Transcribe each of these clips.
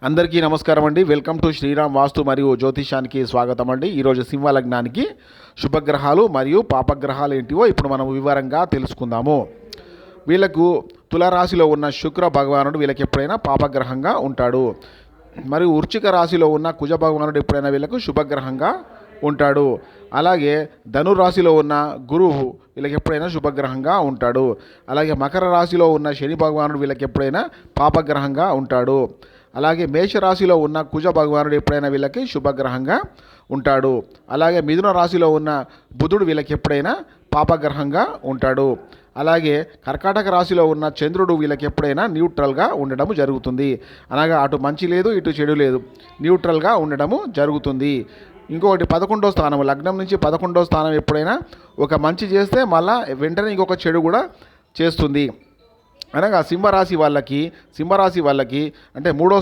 అందరికీ నమస్కారం అండి. వెల్కమ్ టు శ్రీరామ్ వాస్తు మరియు జ్యోతిషానికి స్వాగతం అండి. ఈరోజు సింహ లగ్నానికి శుభగ్రహాలు మరియు పాపగ్రహాలు ఏంటివో ఇప్పుడు మనం వివరంగా తెలుసుకుందాము. వీళ్ళకు తులారాశిలో ఉన్న శుక్ర భగవానుడు వీళ్ళకి ఎప్పుడైనా పాపగ్రహంగా ఉంటాడు. మరియు వృశ్చిక రాశిలో ఉన్న కుజ భగవానుడు ఎప్పుడైనా వీళ్ళకు శుభగ్రహంగా ఉంటాడు. అలాగే ధనురాశిలో ఉన్న గురువు వీళ్ళకి ఎప్పుడైనా శుభగ్రహంగా ఉంటాడు. అలాగే మకర రాశిలో ఉన్న శని భగవానుడు వీళ్ళకి ఎప్పుడైనా పాపగ్రహంగా ఉంటాడు. అలాగే మేషరాశిలో ఉన్న కుజ భగవానుడు ఎప్పుడైనా వీళ్ళకి శుభగ్రహంగా ఉంటాడు. అలాగే మిథున రాశిలో ఉన్న బుధుడు వీళ్ళకి ఎప్పుడైనా పాపగ్రహంగా ఉంటాడు. అలాగే కర్కాటక రాశిలో ఉన్న చంద్రుడు వీళ్ళకి ఎప్పుడైనా న్యూట్రల్గా ఉండడము జరుగుతుంది. అనగా అటు మంచి లేదు ఇటు చెడు లేదు, న్యూట్రల్గా ఉండడము జరుగుతుంది. ఇంకొకటి 11వ స్థానం, లగ్నం నుంచి 11వ స్థానం ఎప్పుడైనా ఒక మంచి చేస్తే మళ్ళీ వెంటనే ఇంకొక చెడు కూడా చేస్తుంది. అనగా సింహరాశి వాళ్ళకి అంటే మూడో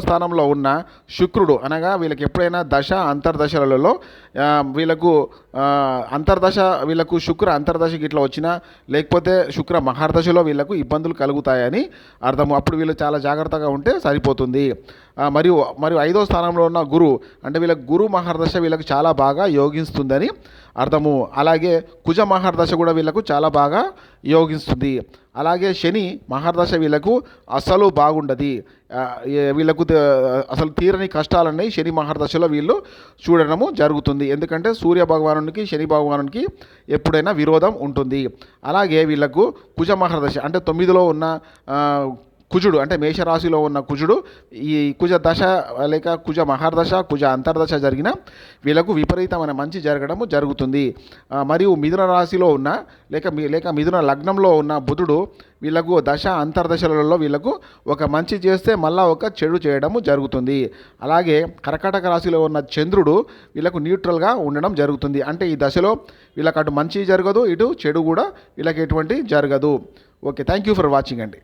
స్థానంలో ఉన్న శుక్రుడు అనగా వీళ్ళకి ఎప్పుడైనా దశ అంతర్దశలలో వీళ్ళకు శుక్ర అంతర్దశకి ఇట్లా వచ్చినా లేకపోతే శుక్ర మహర్దశలో వీళ్ళకు ఇబ్బందులు కలుగుతాయని అర్థము. అప్పుడు వీళ్ళు చాలా జాగ్రత్తగా ఉంటే సరిపోతుంది. మరియు 5వ స్థానంలో ఉన్న గురువు అంటే వీళ్ళకి గురు మహర్దశ వీళ్ళకి చాలా బాగా యోగిస్తుందని అర్థము. అలాగే కుజ మహర్దశ కూడా వీళ్ళకు చాలా బాగా యోగిస్తుంది. అలాగే శని మహర్దశ వీళ్ళకు అసలు బాగుండదు. వీళ్ళకు అసలు తీరని కష్టాలన్నీ శని మహర్దశలో వీళ్ళు చూడడము జరుగుతుంది. ఎందుకంటే సూర్య భగవానునికి శని భగవానునికి ఎప్పుడైనా విరోధం ఉంటుంది. అలాగే వీళ్ళకు కుజ మహర్దశ అంటే 9లో ఉన్న కుజుడు అంటే మేషరాశిలో ఉన్న కుజుడు ఈ కుజ దశ లేక కుజ మహర్దశ కుజ అంతర్దశ జరిగిన వీళ్ళకు విపరీతమైన మంచి జరగడము జరుగుతుంది. మరియు మిథున రాశిలో ఉన్న లేక మిథున లగ్నంలో ఉన్న బుధుడు వీళ్ళకు దశ అంతర్దశలలో వీళ్ళకు ఒక మంచి చేస్తే మళ్ళీ ఒక చెడు చేయడము జరుగుతుంది. అలాగే కర్కాటక రాశిలో ఉన్న చంద్రుడు వీళ్ళకు న్యూట్రల్గా ఉండడం జరుగుతుంది. అంటే ఈ దశలో వీళ్ళకి అటు మంచి జరగదు, ఇటు చెడు కూడా వీళ్ళకి ఎటువంటి జరగదు. Okay, thank you for watching అండి.